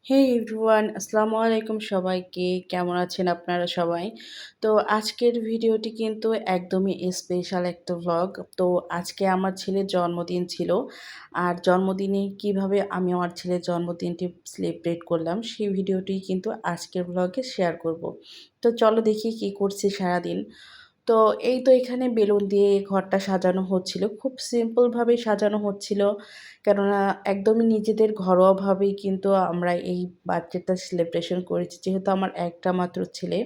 হে everyone, আসসালামু আলাইকুম সবাইকে। কেমন আছেন আপনারা সবাই? তো আজকের ভিডিওটি কিন্তু একদমই স্পেশাল একটা ভ্লগ। তো আজকে আমার ছেলের জন্মদিন ছিল। আর জন্মদিনে কিভাবে আমি আমার ছেলের জন্মদিনটি সেলিব্রেট করলাম সেই ভিডিওটি কিন্তু আজকের ভ্লগে শেয়ার করব। তো চলো দেখি কি করছি সারাদিন। তো এই তো এখানে বেলুন দিয়ে ঘরটা সাজানো হচ্ছিল। খুব সিম্পলভাবেই সাজানো হচ্ছিল। কেননা একদমই নিজেদের ঘরোয়াভাবেই কিন্তু আমরা এই বার্থডেটা সেলিব্রেশন করেছি। যেহেতু আমার একটা মাত্র ছেলে।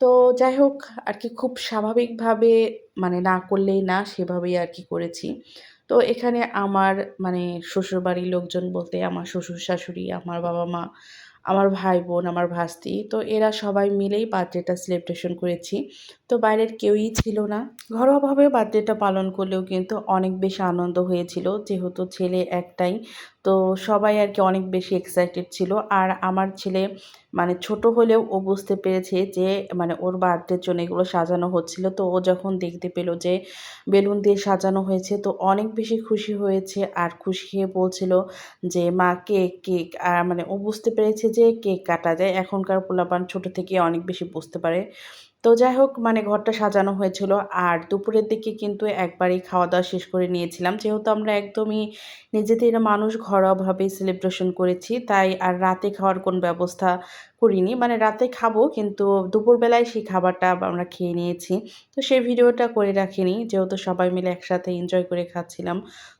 তো যাই হোক আরকি খুব স্বাভাবিকভাবে মানে না করলেই না সেভাবেই আরকি করেছি। তো এখানে আমার মানে শ্বশুরবাড়ির লোকজন বলতে আমার শ্বশুর-শাশুড়ি, আমার বাবা-মা, আমার ভাই-বোন, আমার ভাস্তি। তো এরা সবাই মিলেই বার্থডেটা সেলিব্রেশন করেছি। তো বাইরের কেউই ছিল না। ঘরোয়াভাবে বার্থডেটা পালন করলেও কিন্তু অনেক বেশি আনন্দ হয়েছিল। যেহেতু ছেলে একটাই। তো সবাই আরকি অনেক বেশি এক্সাইটেড ছিল। আর আমার ছেলে মানে ছোট হলেও ও বুঝতে পেরেছে যে মানে ওর বার্থডের জন্য এগুলো সাজানো হচ্ছিল। তো ও যখন দেখতে পেল যে বেলুন দিয়ে সাজানো হয়েছে তো অনেক বেশি খুশি হয়েছে। আর খুশি হয়ে বলছিল যে, "মা কেক, কেক।" মানে ও বুঝতে পেরেছে যে কেক কাটা যায়। এখনকার পোলাপান ছোট থেকে অনেক বেশি বুঝতে পারে। তো যাই হোক মানে ঘরটা সাজানো হয়েছিল। আর দুপুরের দিকে কিন্তু একবারেই খাওয়া-দাওয়া শেষ করে নিয়েছিলাম। যেহেতু আমরা একদমই নিজেদের মানুষ ঘরোয়াভাবেই সেলিব্রেশন করেছি। তাই আর রাতে খাওয়ার কোনো ব্যবস্থা করিনি। মানে রাতে খাবো কিন্তু দুপুরবেলায় সেই খাবারটা আমরা খেয়ে নিয়েছি। তো সেই ভিডিওটা করে রাখিনি। যেহেতু সবাই মিলে একসাথে এনজয় করে খাচ্ছিলাম।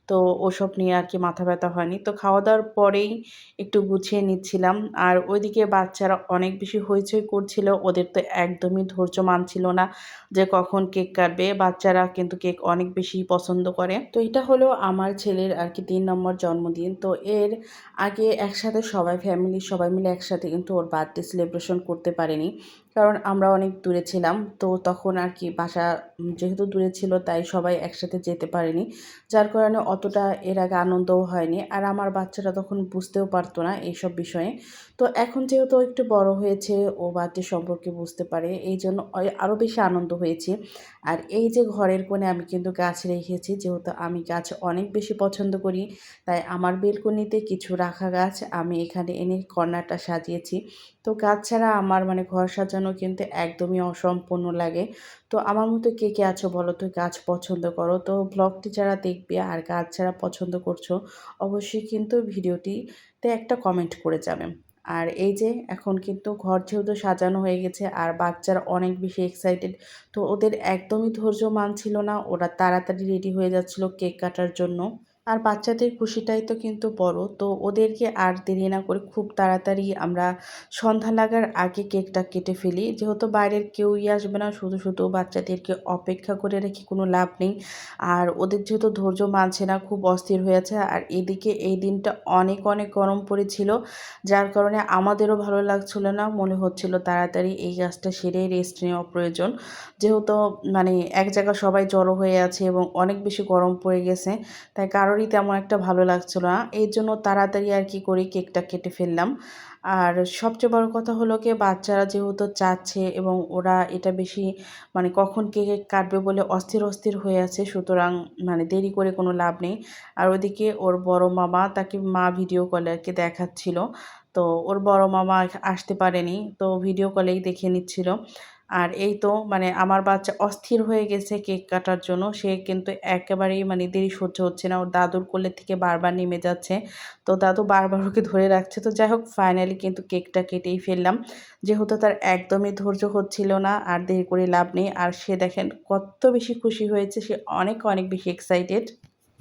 তো ওসব নিয়ে আরকি মাথা ব্যাথা হয়নি। তো খাওয়া-দাওয়ার পরেই একটু গুছিয়ে নিচ্ছিলাম। আর ওইদিকে বাচ্চারা অনেক বেশি হইচই করছিল। ওদের তো একদমই ধৈর্য মানছিল না যে কখন কেক কাটবে। বাচ্চারা কিন্তু কেক অনেক বেশি পছন্দ করে। তো এটা হলো আমার ছেলের আরকি ৩ নম্বর জন্মদিন। তো এর আগে একসাথে সবাই ফ্যামিলির সবাই মিলে একসাথে কিন্তু ওর বার্থডে সেলিব্রেশন করতে পারিনি। কারণ আমরা অনেক দূরে ছিলাম। তো তখন আরকি বাসা যেহেতু দূরে ছিল তাই সবাই একসাথে যেতে পারেনি। যার কারণে অতটা এর আগে আনন্দও হয়নি। আর আমার বাচ্চারা তখন বুঝতেও পারত না এইসব বিষয়ে। তো এখন যেহেতু ও একটু বড় হয়েছে, ও বার্থডে সম্পর্কে বুঝতে পারে। এইজন্য আরও বেশি আনন্দ হয়েছে। আর এই যে ঘরের কোণে আমি কিন্তু গাছ রেখেছি। যেহেতু আমি গাছ অনেক বেশি পছন্দ করি। তাই আমার বেলকনিতে কিছু রাখা গাছ আমি এখানে এনে কর্নারটা সাজিয়েছি। তো গাছ ছাড়া আমার মানে ঘর সাজানো কিন্তু একদমই অসম্পূর্ণ লাগে। তো আমার মতো কে, কে আছো বলো তো গাছ পছন্দ করো? তো ব্লগটি যারা দেখবে আর গাছ যারা পছন্দ করছো অবশ্যই কিন্তু ভিডিওটিতে একটা কমেন্ট করে যাবেন। আর এই যে এখন কিন্তু ঘর যেহেতু সাজানো হয়ে গেছে আর বাচ্চারা অনেক বেশি এক্সাইটেড। তো ওদের একদমই ধৈর্য মানছিল না। ওরা তাড়াতাড়ি রেডি হয়ে যাচ্ছিল কেক কাটার জন্য। আর বাচ্চাদের খুশিটাই তো কিন্তু বড়। তো ওদেরকে আর দেরি না করে খুব তাড়াতাড়ি আমরা সন্ধ্যা লাগার আগে কেকটা কেটে ফেলি। যেহেতু বাইরের কেউই আসবে না, শুধু, শুধু বাচ্চাদেরকে অপেক্ষা করে রেখে কোনো লাভ নেই। আর ওদের যেহেতু ধৈর্য মানছে না, খুব অস্থির হয়ে আছে। আর এদিকে এই দিনটা অনেক, অনেক গরম পড়েছিল। যার কারণে আমাদেরও ভালো লাগছিল না। মনে হচ্ছিল তাড়াতাড়ি এই কাজটা সেরে রেস্ট নেওয়া প্রয়োজন। যেহেতু মানে এক জায়গায় সবাই জড়ো হয়ে আছে এবং অনেক বেশি গরম পড়ে গেছে। তাই কারোরই তেমন একটা ভালো লাগছিল না। এর জন্য তাড়াতাড়ি আর কি করি কেকটা কেটে ফেললাম। আর সবচেয়ে বড় কথা হলো গিয়ে বাচ্চারা যেহেতু চাচ্ছে এবং ওরা এটা বেশি মানে কখন কেক কাটবে বলে অস্থির, অস্থির হয়ে আছে। সুতরাং মানে দেরি করে কোনো লাভ নেই। আর ওদিকে ওর বড় মামা তাকে মা ভিডিও কলে আরকি দেখাচ্ছিল। তো ওর বড় মামা আসতে পারেনি। তো ভিডিও কলেই দেখে নিচ্ছিল। আর এই তো মানে আমার বাচ্চা অস্থির হয়ে গেছে কেক কাটার জন্য। সে কিন্তু একেবারেই মানে দেরি সহ্য হচ্ছে না। ওর দাদুর কোলের থেকে বারবার নেমে যাচ্ছে। তো দাদু বারবার ওকে ধরে রাখছে। তো যাই হোক ফাইনালি কিন্তু কেকটা কেটেই ফেললাম। যেহেতু তার একদমই ধৈর্য হচ্ছিল না আর দেরি করে লাভ নেই। আর সে দেখেন কত বেশি খুশি হয়েছে। সে অনেক, অনেক বেশি এক্সাইটেড।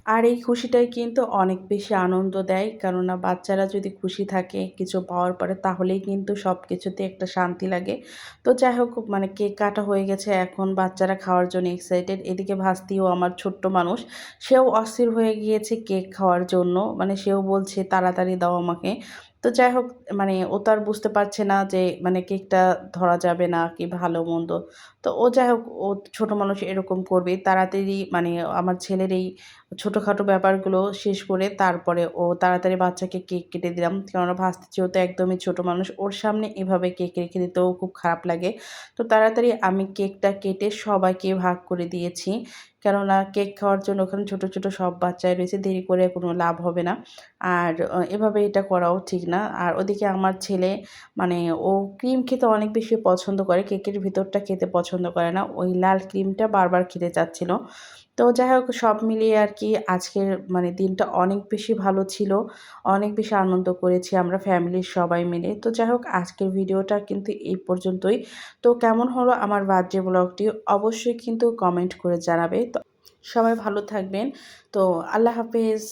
আর এই খুশিটাই কিন্তু অনেক বেশি আনন্দ দেয়। কেননা বাচ্চারা যদি খুশি থাকে কিছু পাওয়ার পরে তাহলেই কিন্তু সবকিছুতে একটা শান্তি লাগে। তো যাই হোক মানে কেক কাটা হয়ে গেছে। এখন বাচ্চারা খাওয়ার জন্য এক্সাইটেড। এদিকে ভাস্তিও আমার ছোট্ট মানুষ। সেও অস্থির হয়ে গিয়েছে কেক খাওয়ার জন্য। মানে সেও বলছে, "তাড়াতাড়ি দাও আমাকে।" তো যাই হোক মানে ও তো আর বুঝতে পারছে না যে মানে কেকটা ধরা যাবে না কি ভালো-মন্দ। তো ও যাই হোক ও ছোট মানুষ এরকম করবেই। তাড়াতাড়ি মানে আমার ছেলের এই ছোটখাটো ব্যাপারগুলো শেষ করে তারপরে ও তাড়াতাড়ি বাচ্চাকে কেক কেটে দিলাম। কেননা ভাস্তি যেহেতু একদমই ছোট মানুষ, ওর সামনে এভাবে কেক রেখে দিতেও খুব খারাপ লাগে। তো তাড়াতাড়ি আমি কেকটা কেটে সবাইকে ভাগ করে দিয়েছি। কেননা কেক খাওয়ার জন্য ওখানে ছোট, ছোট সব বাচ্চাই রয়েছে। দেরি করে কোনো লাভ হবে না। আর এভাবে এটা করাও ঠিক না। আর ওদিকে আমার ছেলে মানে ও ক্রিম খেতে অনেক বেশি পছন্দ করে। কেকের ভিতরটা খেতে পছন্দ করে না। ওই লাল ক্রিমটা বারবার খেতে চাচ্ছিল। তো যাই হোক সব মিলিয়ে আরকি আজকের মানে দিনটা অনেক বেশি ভালো ছিল। অনেক বেশি আনন্দ করেছি আমরা ফ্যামিলির সবাই মিলে। তো যাই হোক আজকের ভিডিওটা কিন্তু এই পর্যন্তই। তো কেমন হলো আমার বার্থডে ব্লগটি অবশ্যই কিন্তু কমেন্ট করে জানাবে। তো সবাই ভালো থাকবেন। তো আল্লাহ হাফেজ।